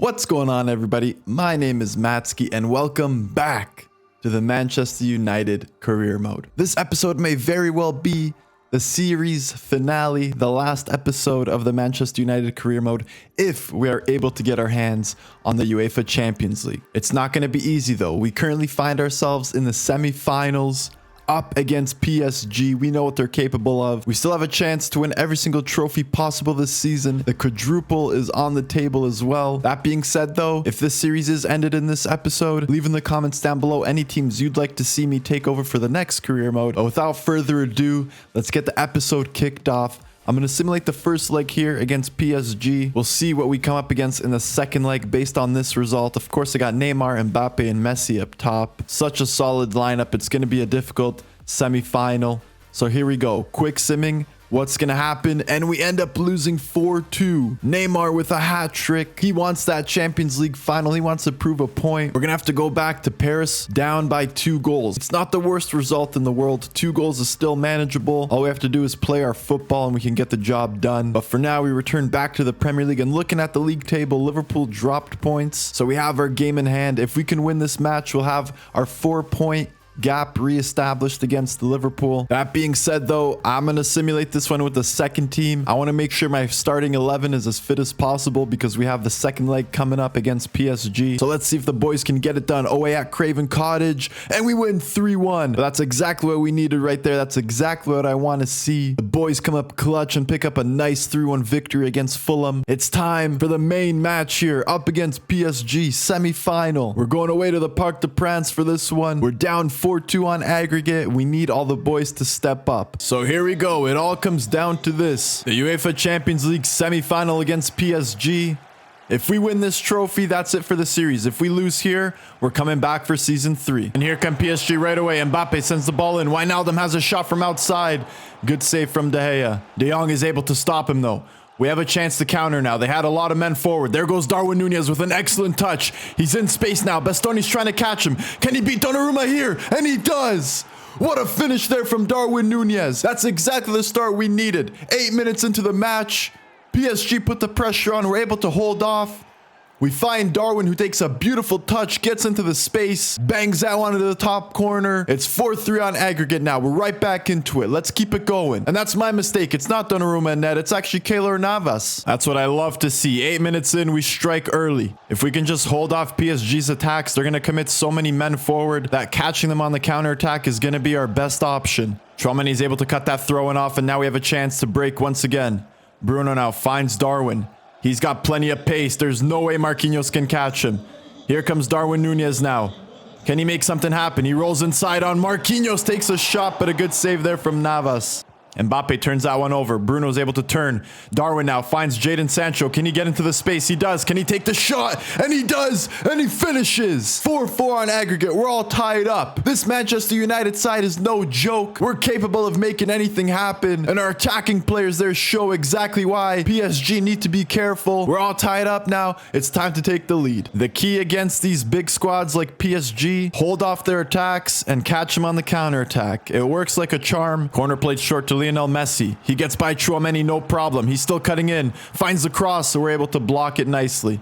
What's going on, everybody? My name is Matsky and welcome back to the Manchester United career mode. This episode may very well be the series finale, the last episode of the Manchester United career mode, if we are able to get our hands on the UEFA Champions League. It's not going to be easy though. We currently find ourselves in the semi-finals up against PSG. We know what they're capable of. We still have a chance to win every single trophy possible this season. The quadruple is on the table as well. That being said though, if this series is ended in this episode, leave in the comments down below any teams you'd like to see me take over for the next career mode. But without further ado, let's get the episode kicked off. I'm going to simulate the first leg here against PSG. We'll see what we come up against in the second leg based on this result. Of course, I got Neymar, Mbappe, and Messi up top. Such a solid lineup. It's going to be a difficult semi-final. So here we go. Quick simming. What's going to happen? And we end up losing 4-2. Neymar with a hat trick. He wants that Champions League final. He wants to prove a point. We're going to have to go back to Paris down by 2 goals. It's not the worst result in the world. 2 goals is still manageable. All we have to do is play our football and we can get the job done. But for now, we return back to the Premier League. And looking at the league table, Liverpool dropped points. So we have our game in hand. If we can win this match, we'll have our 4-point gap reestablished against Liverpool. That being said though, I'm going to simulate this one with the second team. I want to make sure my starting 11 is as fit as possible because we have the second leg coming up against PSG. So let's see if the boys can get it done away at Craven Cottage, and we win 3-1. That's exactly what we needed right there. That's exactly what I want to see. The boys come up clutch and pick up a nice 3-1 victory against Fulham. It's time for the main match here up against PSG semi-final. We're going away to the Parc des Princes for this one. We're down 4-2 on aggregate. We need all the boys to step up. So here we go. It all comes down to this. The UEFA Champions League semi-final against PSG. If we win this trophy, that's it for the series. If we lose here, we're coming back for season 3. And here come PSG right away. Mbappe sends the ball in. Wijnaldum has a shot from outside. Good save from De Gea. De Jong is able to stop him though. We have a chance to counter now. They had a lot of men forward. There goes Darwin Núñez with an excellent touch. He's in space now. Bastoni's trying to catch him. Can he beat Donnarumma here? And he does. What a finish there from Darwin Núñez. That's exactly the start we needed. 8 minutes into the match, PSG put the pressure on. We're able to hold off. We find Darwin, who takes a beautiful touch, gets into the space, bangs that one into the top corner. It's 4-3 on aggregate now. We're right back into it. Let's keep it going. And that's my mistake. It's not Donnarumma and net. It's actually Keylor Navas. That's what I love to see. 8 minutes in, we strike early. If we can just hold off PSG's attacks, they're going to commit so many men forward that catching them on the counterattack is going to be our best option. Tchouaméni's able to cut that throw-in off, and now we have a chance to break once again. Bruno now finds Darwin. He's got plenty of pace. There's no way Marquinhos can catch him. Here comes Darwin Núñez now. Can he make something happen? He rolls inside on Marquinhos, takes a shot, but a good save there from Navas. Mbappe turns that one over. Bruno's able to turn. Darwin now finds Jadon Sancho. Can he get into the space? He does. Can he take the shot? And he does. And he finishes. 4-4 on aggregate. We're all tied up. This Manchester United side is no joke. We're capable of making anything happen. And our attacking players there show exactly why PSG need to be careful. We're all tied up now. It's time to take the lead. The key against these big squads like PSG, hold off their attacks and catch them on the counterattack. It works like a charm. Corner played short to Lionel Messi. He gets by Tchouaméni, no problem. He's still cutting in. Finds the cross, so we're able to block it nicely.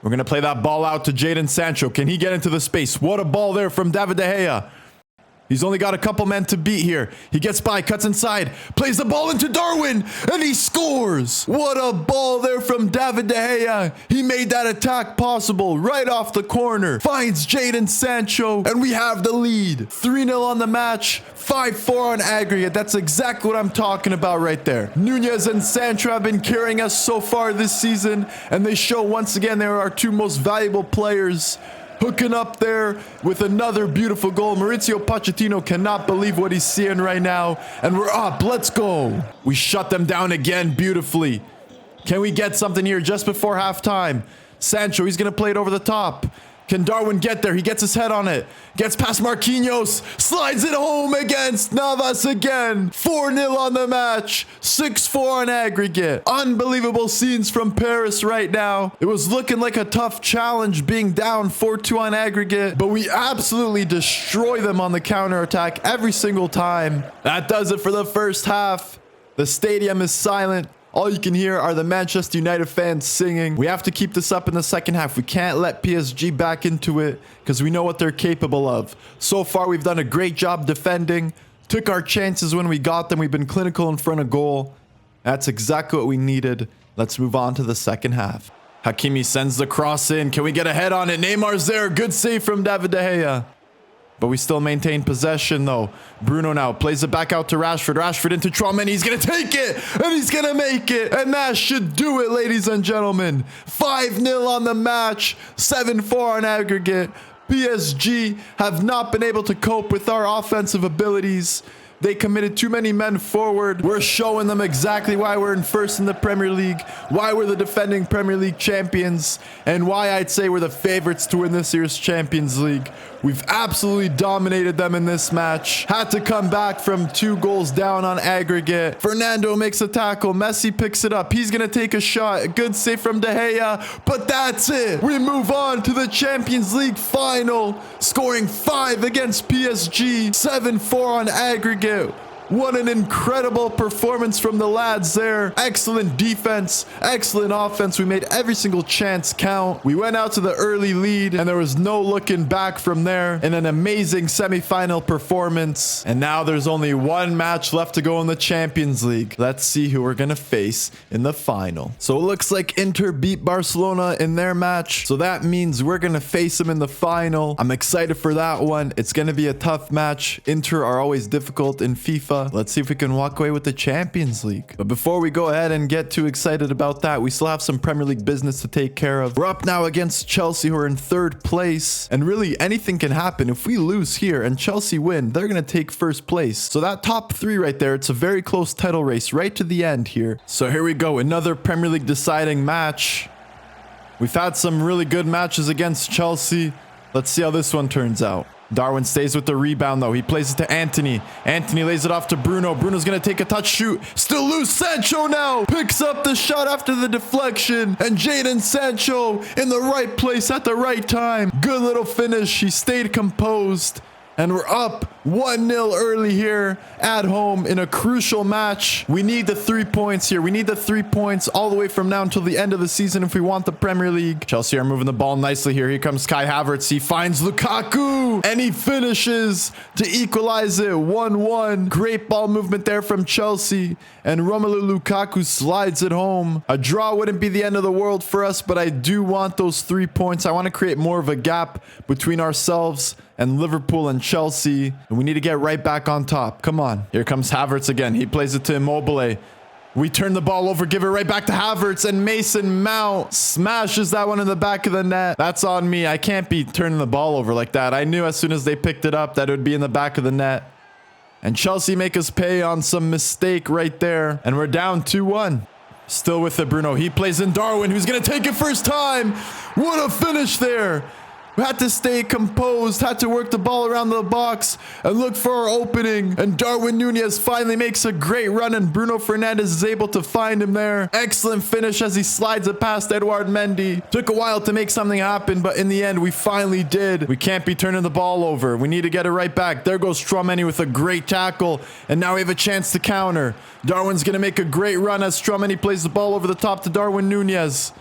We're going to play that ball out to Jadon Sancho. Can he get into the space? What a ball there from David De Gea. He's only got a couple men to beat here. He gets by, cuts inside, plays the ball into Darwin, and he scores. What a ball there from David De Gea. He made that attack possible right off the corner. Finds Jadon Sancho, and we have the lead. 3-0 on the match, 5-4 on aggregate. That's exactly what I'm talking about right there. Núñez and Sancho have been carrying us so far this season, and they show once again they are our 2 most valuable players. Hooking up there with another beautiful goal. Mauricio Pochettino cannot believe what he's seeing right now. And we're up. Let's go. We shut them down again beautifully. Can we get something here just before halftime? Sancho, he's going to play it over the top. Can Darwin get there? He gets his head on it. Gets past Marquinhos. Slides it home against Navas again. 4-0 on the match. 6-4 on aggregate. Unbelievable scenes from Paris right now. It was looking like a tough challenge being down 4-2 on aggregate, but we absolutely destroy them on the counterattack every single time. That does it for the first half. The stadium is silent. All you can hear are the Manchester United fans singing. We have to keep this up in the second half. We can't let PSG back into it because we know what they're capable of. So far, we've done a great job defending. Took our chances when we got them. We've been clinical in front of goal. That's exactly what we needed. Let's move on to the second half. Hakimi sends the cross in. Can we get a head on it? Neymar's there. Good save from David De Gea. But we still maintain possession, though. Bruno now plays it back out to Rashford. Rashford into Traoré. He's going to take it. And he's going to make it. And that should do it, ladies and gentlemen. 5-0 on the match. 7-4 on aggregate. PSG have not been able to cope with our offensive abilities. They committed too many men forward. We're showing them exactly why we're in first in the Premier League, why we're the defending Premier League champions, and why I'd say we're the favorites to win this year's Champions League. We've absolutely dominated them in this match. Had to come back from 2 goals down on aggregate. Fernando makes a tackle. Messi picks it up. He's going to take a shot. A good save from De Gea. But that's it. We move on to the Champions League final. Scoring 5 against PSG. 7-4 on aggregate. What an incredible performance from the lads there. Excellent defense, excellent offense. We made every single chance count. We went out to the early lead and there was no looking back from there. In an amazing semi-final performance. And now there's only one match left to go in the Champions League. Let's see who we're going to face in the final. So it looks like Inter beat Barcelona in their match. So that means we're going to face them in the final. I'm excited for that one. It's going to be a tough match. Inter are always difficult in FIFA. Let's see if we can walk away with the Champions League. But before we go ahead and get too excited about that, we still have some Premier League business to take care of. We're up now against Chelsea, who are in 3rd place. And really, anything can happen. If we lose here and Chelsea win, they're going to take 1st place. So that top 3 right there, it's a very close title race right to the end here. So here we go. Another Premier League deciding match. We've had some really good matches against Chelsea. Let's see how this one turns out. Darwin stays with the rebound, though. He plays it to Anthony. Anthony lays it off to Bruno. Bruno's going to take a touch shoot. Still loose. Sancho now picks up the shot after the deflection. And Jadon Sancho in the right place at the right time. Good little finish. He stayed composed. And we're up 1-0 early here at home in a crucial match. We need the 3 points here. We need the 3 points all the way from now until the end of the season if we want the Premier League. Chelsea are moving the ball nicely here. Here comes Kai Havertz. He finds Lukaku and he finishes to equalize it 1-1. Great ball movement there from Chelsea. And Romelu Lukaku slides it home. A draw wouldn't be the end of the world for us, but I do want those 3 points. I want to create more of a gap between ourselves and Liverpool and Chelsea. And we need to get right back on top. Come on. Here comes Havertz again. He plays it to Immobile. We turn the ball over, give it right back to Havertz, and Mason Mount smashes that one in the back of the net. That's on me. I can't be turning the ball over like that. I knew as soon as they picked it up that it would be in the back of the net. And Chelsea make us pay on some mistake right there. And we're down 2-1. Still with it, Bruno. He plays in Darwin, who's going to take it first time. What a finish there. We had to stay composed, had to work the ball around the box and look for our opening. And Darwin Núñez finally makes a great run and Bruno Fernandes is able to find him there. Excellent finish as he slides it past Edouard Mendy. Took a while to make something happen, but in the end, we finally did. We can't be turning the ball over. We need to get it right back. There goes Tchouaméni with a great tackle. And now we have a chance to counter. Darwin's going to make a great run as Tchouaméni plays the ball over the top to Darwin Núñez.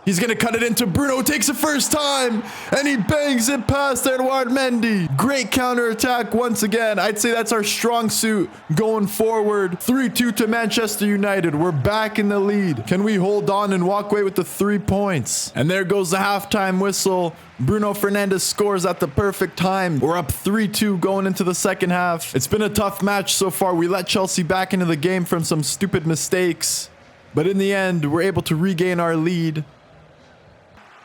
He's going to cut it into Bruno, takes it first time, and he bangs it past Edouard Mendy. Great counterattack once again. I'd say that's our strong suit going forward. 3-2 to Manchester United. We're back in the lead. Can we hold on and walk away with the 3 points? And there goes the halftime whistle. Bruno Fernandes scores at the perfect time. We're up 3-2 going into the second half. It's been a tough match so far. We let Chelsea back into the game from some stupid mistakes. But in the end, we're able to regain our lead.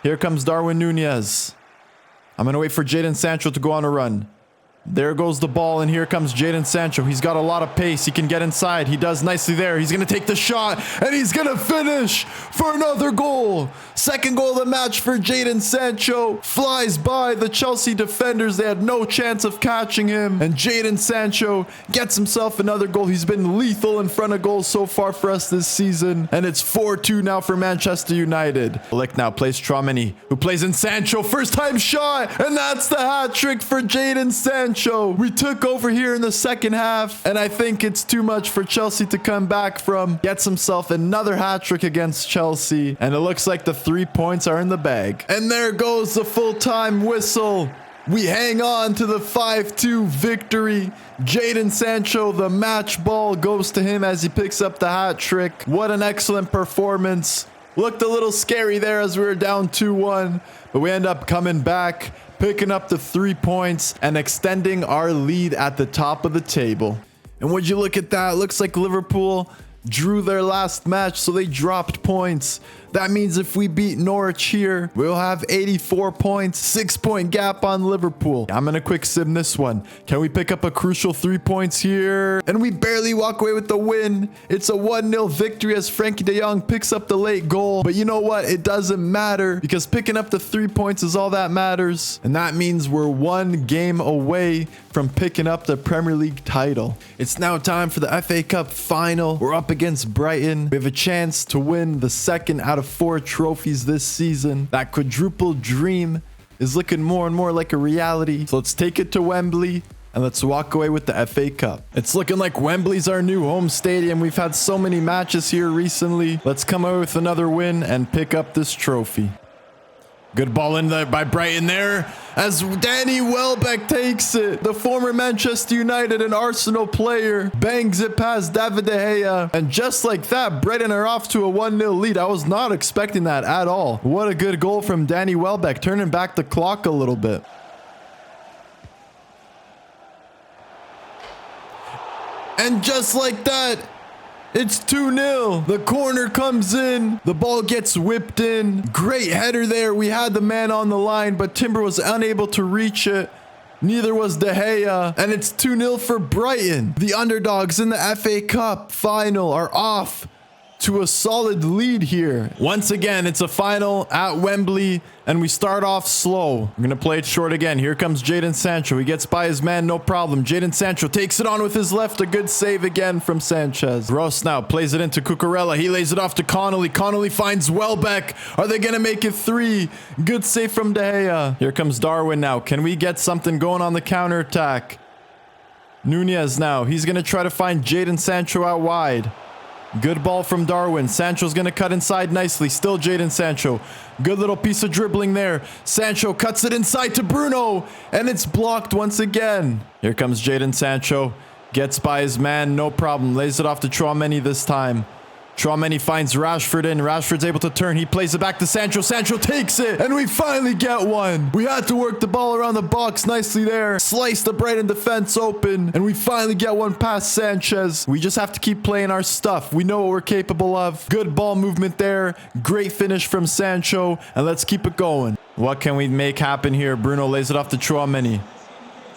Here comes Darwin Núñez. I'm going to wait for Jadon Sancho to go on a run. There goes the ball, and here comes Jadon Sancho. He's got a lot of pace. He can get inside. He does nicely there. He's going to take the shot, and he's going to finish for another goal. Second goal of the match for Jadon Sancho. Flies by the Chelsea defenders. They had no chance of catching him. And Jadon Sancho gets himself another goal. He's been lethal in front of goals so far for us this season. And it's 4-2 now for Manchester United. Lick now plays Tchouaméni, who plays in Sancho. First time shot. And that's the hat trick for Jadon Sancho. We took over here in the second half. And I think it's too much for Chelsea to come back from. Gets himself another hat trick against Chelsea. And it looks like the 3 points are in the bag. And there goes the full-time whistle. We hang on to the 5-2 victory. Jadon Sancho, the match ball goes to him as he picks up the hat trick. What an excellent performance. Looked a little scary there as we were down 2-1, but we end up coming back, picking up the 3 points and extending our lead at the top of the table. And would you look at that? Looks like Liverpool drew their last match, so they dropped points. That means if we beat Norwich here, we'll have 84 points, 6-point gap on Liverpool. I'm gonna quick sim this one. Can we pick up a crucial 3 points here? And we barely walk away with the win. It's a 1-0 victory as Frankie de Jong picks up the late goal. But you know what? It doesn't matter because picking up the 3 points is all that matters. And that means we're 1 game away from picking up the Premier League title. It's now time for the FA Cup final. We're up against Brighton. We have a chance to win the second out of 4 trophies this season. That quadruple dream is looking more and more like a reality. So let's take it to Wembley and let's walk away with the FA Cup. It's looking like Wembley's our new home stadium. We've had so many matches here recently. Let's come away with another win and pick up this trophy. Good ball in there by Brighton there as Danny Welbeck takes it. The former Manchester United and Arsenal player bangs it past David De Gea. And just like that, Brighton are off to a 1-0 lead. I was not expecting that at all. What a good goal from Danny Welbeck, turning back the clock a little bit. And just like that, it's 2-0. The corner comes in. The ball gets whipped in. Great header there. We had the man on the line, but Timber was unable to reach it. Neither was De Gea. And it's 2-0 for Brighton. The underdogs in the FA Cup final are off to a solid lead here. Once again, it's a final at Wembley, and we start off slow. I'm gonna play it short again. Here comes Jadon Sancho. He gets by his man, no problem. Jadon Sancho takes it on with his left. A good save again from Sanchez. Ross now plays it into Cucurella. He lays it off to Connolly. Connolly finds Welbeck. Are they gonna make it 3? Good save from De Gea. Here comes Darwin now. Can we get something going on the counter attack? Nunez now. He's gonna try to find Jadon Sancho out wide. Good ball from Darwin. Sancho's going to cut inside nicely. Still Jadon Sancho. Good little piece of dribbling there. Sancho cuts it inside to Bruno. And it's blocked once again. Here comes Jadon Sancho. Gets by his man. No problem. Lays it off to Tchouaméni this time. Tchouaméni finds Rashford in. Rashford's able to turn. He plays it back to Sancho. Sancho takes it. And we finally get one. We had to work the ball around the box nicely there. Slice the Brighton defense open. And we finally get one past Sanchez. We just have to keep playing our stuff. We know what we're capable of. Good ball movement there. Great finish from Sancho. And let's keep it going. What can we make happen here? Bruno lays it off to Tchouaméni.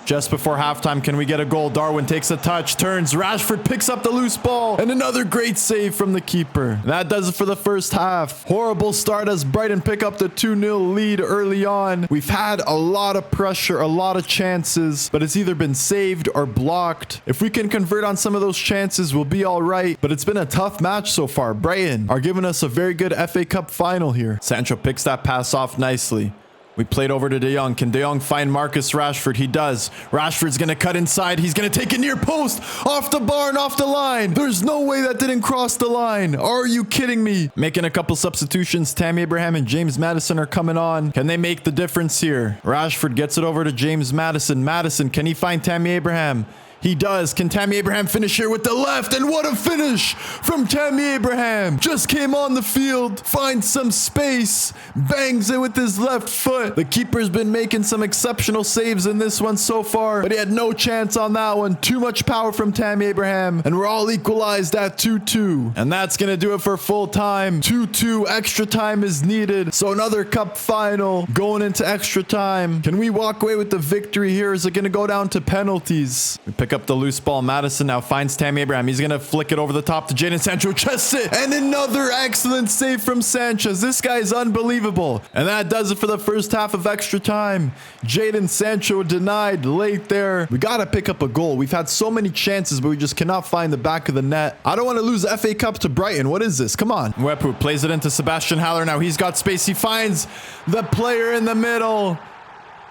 Just before halftime, can we get a goal? Darwin takes a touch, turns. Rashford picks up the loose ball. And another great save from the keeper. And that does it for the first half. Horrible start as Brighton pick up the 2-0 lead early on. We've had a lot of pressure, a lot of chances, but it's either been saved or blocked. If we can convert on some of those chances, we'll be all right. But it's been a tough match so far. Brighton are giving us a very good FA Cup final here. Sancho picks that pass off nicely. We played over to De Jong. Can De Jong find Marcus Rashford? He does. Rashford's going to cut inside. He's going to take a near post. Off the bar and off the line. There's no way that didn't cross the line. Are you kidding me? Making a couple substitutions. Tammy Abraham and James Maddison are coming on. Can they make the difference here? Rashford gets it over to James Maddison. Maddison, can he find Tammy Abraham? He does. Can Tammy Abraham finish here with the left? And what a finish from Tammy Abraham. Just came on the field, finds some space, bangs it with his left foot. The keeper's been making some exceptional saves in this one so far, but he had no chance on that one. Too much power from Tammy Abraham, and we're all equalized at 2-2. And that's going to do it for full time. 2-2. Extra time is needed. So another cup final going into extra time. Can we walk away with the victory here? Is it going to go down to penalties? We pick up the loose ball. Madison now finds Tammy Abraham. He's going to flick it over the top to Jadon Sancho. Chests it. And another excellent save from Sanchez. This guy is unbelievable. And that does it for the first half of extra time. Jadon Sancho denied late there. We got to pick up a goal. We've had so many chances, but we just cannot find the back of the net. I don't want to lose the FA Cup to Brighton. What is this? Come on. Wepu plays it into Sebastian Haller. Now he's got space. He finds the player in the middle.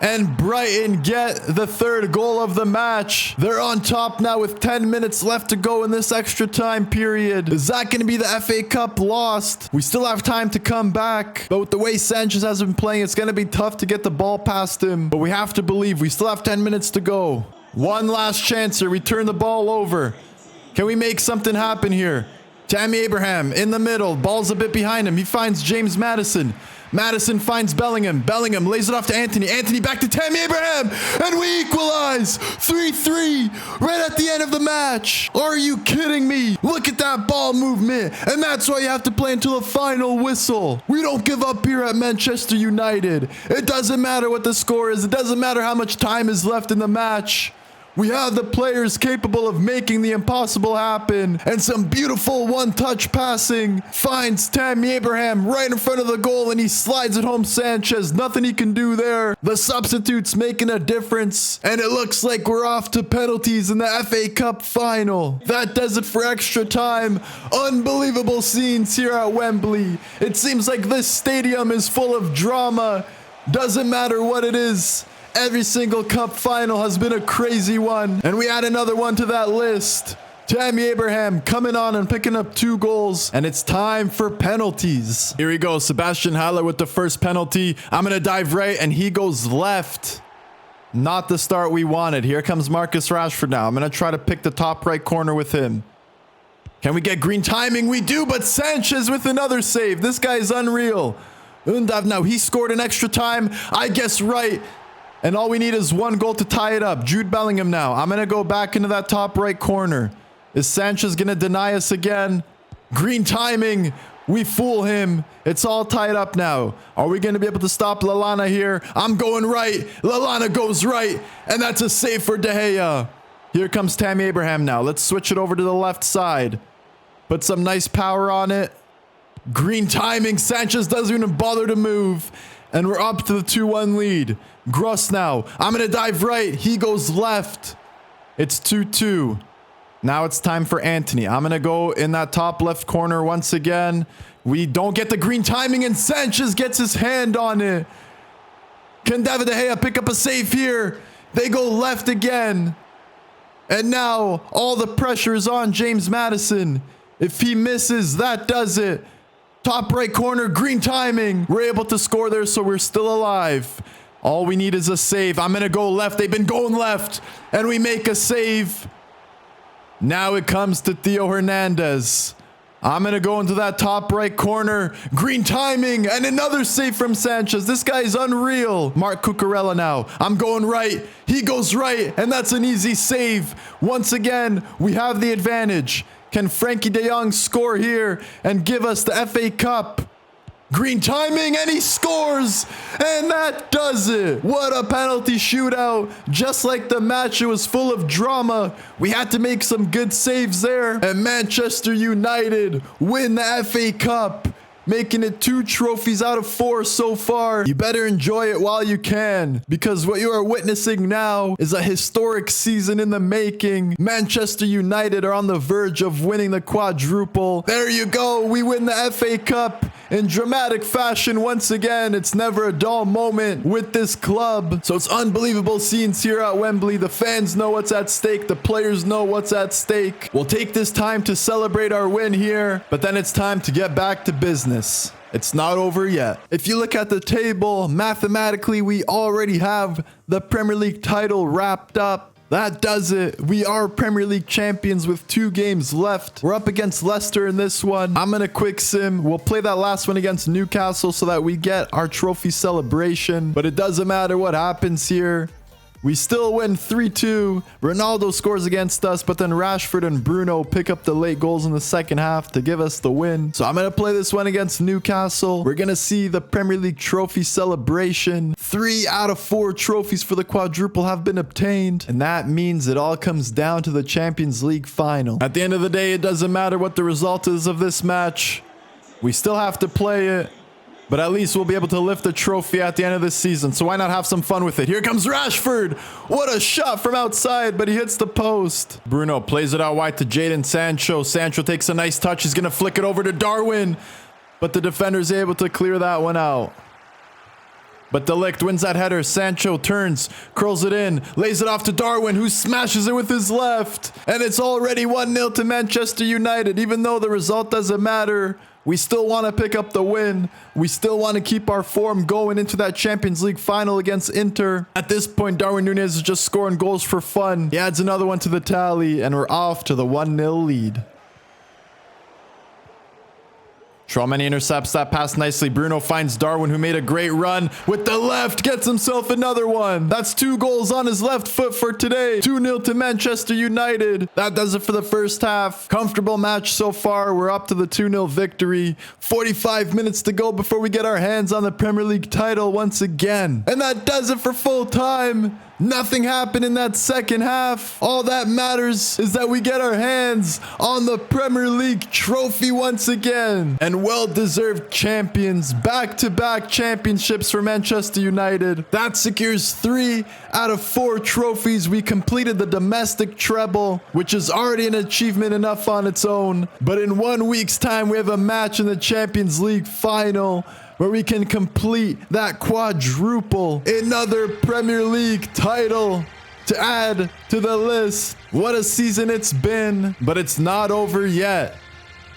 And Brighton get the third goal of the match. They're on top now with 10 minutes left to go in this extra time period. Is that going to be the FA Cup lost? We still have time to come back. But with the way Sanchez has been playing, it's going to be tough to get the ball past him. But we have to believe we still have 10 minutes to go. One last chance here. We turn the ball over. Can we make something happen here? Tammy Abraham in the middle. Ball's a bit behind him. He finds James Maddison. Madison finds Bellingham. Bellingham lays it off to Anthony. Anthony back to Tammy Abraham. And we equalize. 3-3 right at the end of the match. Are you kidding me? Look at that ball movement. And that's why you have to play until the final whistle. We don't give up here at Manchester United. It doesn't matter what the score is. It doesn't matter how much time is left in the match. We have the players capable of making the impossible happen. And some beautiful one-touch passing finds Tammy Abraham right in front of the goal, and he slides it home Sanchez. Nothing he can do there. The substitutes making a difference. And it looks like we're off to penalties in the FA Cup final. That does it for extra time. Unbelievable scenes here at Wembley. It seems like this stadium is full of drama. Doesn't matter what it is. Every single cup final has been a crazy one. And we add another one to that list. Tammy Abraham coming on and picking up 2 goals. And it's time for penalties. Here we go. Sebastian Haller with the first penalty. I'm going to dive right and he goes left. Not the start we wanted. Here comes Marcus Rashford now. I'm going to try to pick the top right corner with him. Can we get green timing? We do, but Sanchez with another save. This guy is unreal. Undav now, he scored an extra time. I guess right. And all we need is 1 goal to tie it up. Jude Bellingham now. I'm going to go back into that top right corner. Is Sanchez going to deny us again? Green timing. We fool him. It's all tied up now. Are we going to be able to stop Lallana here? I'm going right. Lallana goes right. And that's a save for De Gea. Here comes Tammy Abraham now. Let's switch it over to the left side. Put some nice power on it. Green timing. Sanchez doesn't even bother to move. And we're up to the 2-1 lead. Gross now. I'm going to dive right. He goes left. It's 2-2. Now it's time for Anthony. I'm going to go in that top left corner once again. We don't get the green timing and Sanchez gets his hand on it. Can David De Gea pick up a save here? They go left again. And now all the pressure is on James Maddison. If he misses, that does it. Top right corner, green timing. We're able to score there, so we're still alive. All we need is a save. I'm going to go left. They've been going left. And we make a save. Now it comes to Theo Hernandez. I'm going to go into that top right corner. Green timing. And another save from Sanchez. This guy is unreal. Mark Cucurella now. I'm going right. He goes right. And that's an easy save. Once again, we have the advantage. Can Frankie de Jong score here and give us the FA Cup? Green timing, and he scores! And that does it! What a penalty shootout! Just like the match, it was full of drama. We had to make some good saves there. And Manchester United win the FA Cup, making it 2 trophies out of 4 so far. You better enjoy it while you can, because what you are witnessing now is a historic season in the making. Manchester United are on the verge of winning the quadruple. There you go. We win the FA Cup in dramatic fashion once again. It's never a dull moment with this club. So it's unbelievable scenes here at Wembley. The fans know what's at stake. The players know what's at stake. We'll take this time to celebrate our win here, but then it's time to get back to business. It's not over yet. If you look at the table, mathematically, we already have the Premier League title wrapped up. That does it. We are Premier League champions with 2 games left. We're up against Leicester in this one. I'm going to quick sim. We'll play that last one against Newcastle so that we get our trophy celebration. But it doesn't matter what happens here. We still win 3-2. Ronaldo scores against us, but then Rashford and Bruno pick up the late goals in the second half to give us the win. So I'm going to play this one against Newcastle. We're going to see the Premier League trophy celebration. 3 out of 4 trophies for the quadruple have been obtained. And that means it all comes down to the Champions League final. At the end of the day, it doesn't matter what the result is of this match. We still have to play it. But at least we'll be able to lift the trophy at the end of this season. So why not have some fun with it? Here comes Rashford. What a shot from outside, but he hits the post. Bruno plays it out wide to Jadon Sancho. Sancho takes a nice touch. He's going to flick it over to Darwin. But the defender's able to clear that one out. But De Ligt wins that header. Sancho turns, curls it in, lays it off to Darwin, who smashes it with his left. And it's already 1-0 to Manchester United. Even though the result doesn't matter, we still want to pick up the win. We still want to keep our form going into that Champions League final against Inter. At this point, Darwin Núñez is just scoring goals for fun. He adds another one to the tally, and we're off to the 1-0 lead. Tchouaméni intercepts that pass nicely. Bruno finds Darwin, who made a great run with the left, gets himself another one. That's 2 goals on his left foot for today. 2-0 to Manchester United. That does it for the first half. Comfortable match so far. We're up to the 2-0 victory. 45 minutes to go before we get our hands on the Premier League title once again. And that does it for full time. Nothing happened in that second half. All that matters is that we get our hands on the Premier League trophy once again. And well-deserved champions. Back-to-back championships for Manchester United. That secures 3 out of 4 trophies. We completed the domestic treble, which is already an achievement enough on its own. But in 1 week's time, we have a match in the Champions League final, where we can complete that quadruple. Another Premier League title to add to the list. What a season it's been, but it's not over yet.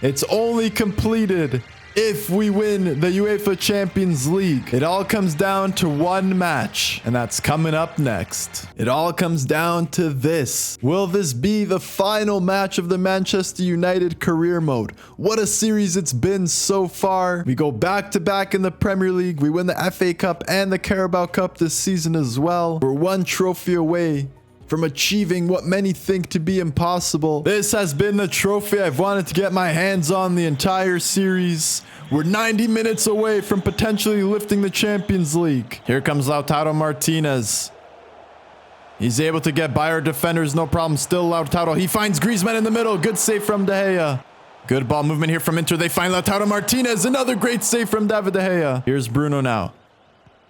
It's only completed if we win the UEFA Champions League. It all comes down to one match, and that's coming up next. It all comes down to this. Will this be the final match of the Manchester United career mode? What a series it's been so far. We go back to back in the Premier League. We win the FA Cup and the Carabao Cup this season as well. We're 1 trophy away from achieving what many think to be impossible. This has been the trophy I've wanted to get my hands on the entire series. We're 90 minutes away from potentially lifting the Champions League. Here comes Lautaro Martinez. He's able to get by our defenders, no problem. Still Lautaro. He finds Griezmann in the middle. Good save from De Gea. Good ball movement here from Inter. They find Lautaro Martinez. Another great save from David De Gea. Here's Bruno now.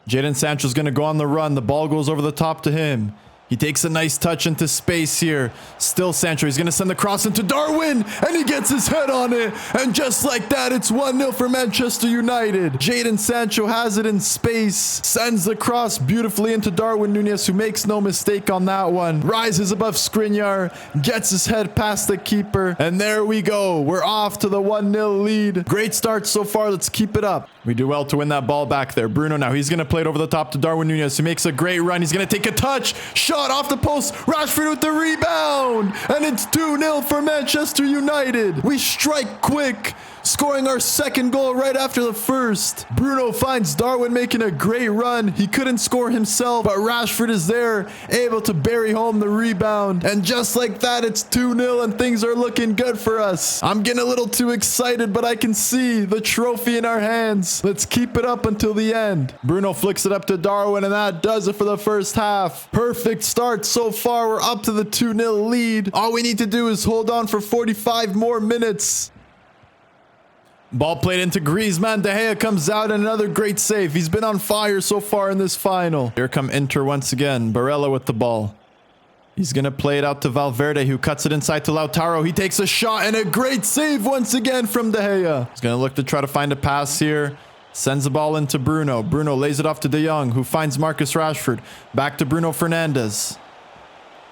Jadon Sancho's going to go on the run. The ball goes over the top to him. He takes a nice touch into space here. Still Sancho. He's going to send the cross into Darwin. And he gets his head on it. And just like that, it's 1-0 for Manchester United. Jadon Sancho has it in space. Sends the cross beautifully into Darwin Núñez, who makes no mistake on that one. Rises above Skriniar. Gets his head past the keeper. And there we go. We're off to the 1-0 lead. Great start so far. Let's keep it up. We do well to win that ball back there. Bruno now. He's going to play it over the top to Darwin Núñez, who makes a great run. He's going to take a touch. Shot off the post. Rashford with the rebound. And it's 2-0 for Manchester United. We strike quick, scoring our second goal right after the first. Bruno finds Darwin making a great run. He couldn't score himself, but Rashford is there, able to bury home the rebound. And just like that, it's 2-0 and things are looking good for us. I'm getting a little too excited, but I can see the trophy in our hands. Let's keep it up until the end. Bruno flicks it up to Darwin, and that does it for the first half. Perfect start so far. We're up to the 2-0 lead. All we need to do is hold on for 45 more minutes. Ball played into Griezmann. De Gea comes out and another great save. He's been on fire so far in this final. Here come Inter once again. Barella with the ball. He's going to play it out to Valverde, who cuts it inside to Lautaro. He takes a shot and a great save once again from De Gea. He's going to look to try to find a pass here. Sends the ball into Bruno. Bruno lays it off to De Jong, who finds Marcus Rashford. Back to Bruno Fernandes.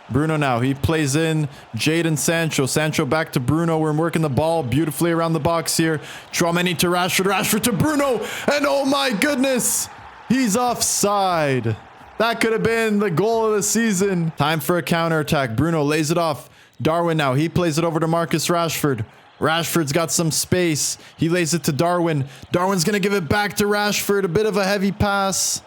Bruno now. He plays in Jadon Sancho. Sancho back to Bruno. We're working the ball beautifully around the box here. Tchouaméni to Rashford. Rashford to Bruno. And oh my goodness, he's offside. That could have been the goal of the season. Time for a counterattack. Bruno lays it off. Darwin now. He plays it over to Marcus Rashford. Rashford's got some space. He lays it to Darwin. Darwin's going to give it back to Rashford. A bit of a heavy pass.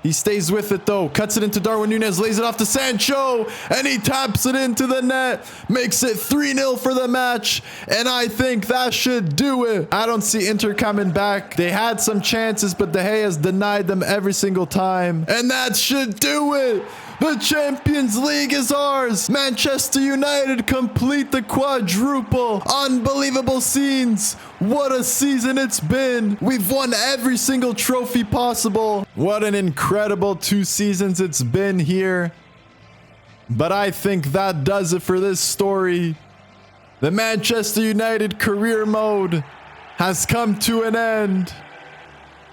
He stays with it though. Cuts it into Darwin Núñez. Lays it off to Sancho. And he taps it into the net. Makes it 3-0 for the match. And I think that should do it. I don't see Inter coming back. They had some chances, but De Gea has denied them every single time. And that should do it. The Champions League is ours. Manchester United complete the quadruple. Unbelievable scenes. What a season it's been. We've won every single trophy possible. What an incredible 2 seasons it's been here. But I think that does it for this story. The Manchester United career mode has come to an end.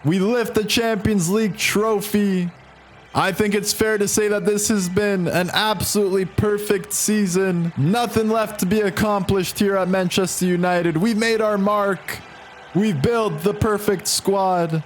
We lift the Champions League trophy. I think it's fair to say that this has been an absolutely perfect season. Nothing left to be accomplished here at Manchester United. We made our mark. We built the perfect squad.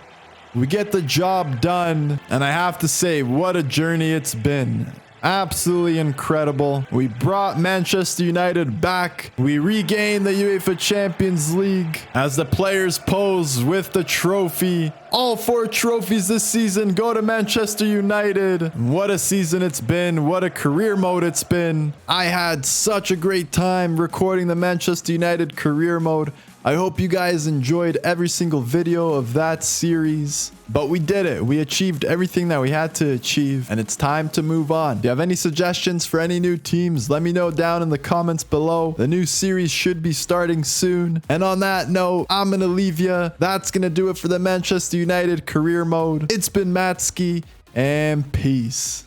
We get the job done. And I have to say, what a journey it's been. Absolutely incredible. We brought Manchester United back. We regained the UEFA Champions League as the players pose with the trophy. All 4 trophies this season go to Manchester United. What a season it's been. What a career mode it's been. I had such a great time recording the Manchester United career mode. I hope you guys enjoyed every single video of that series. But we did it. We achieved everything that we had to achieve. And it's time to move on. If you have any suggestions for any new teams, let me know down in the comments below. The new series should be starting soon. And on that note, I'm going to leave you. That's going to do it for the Manchester United career mode. It's been Matski, and peace.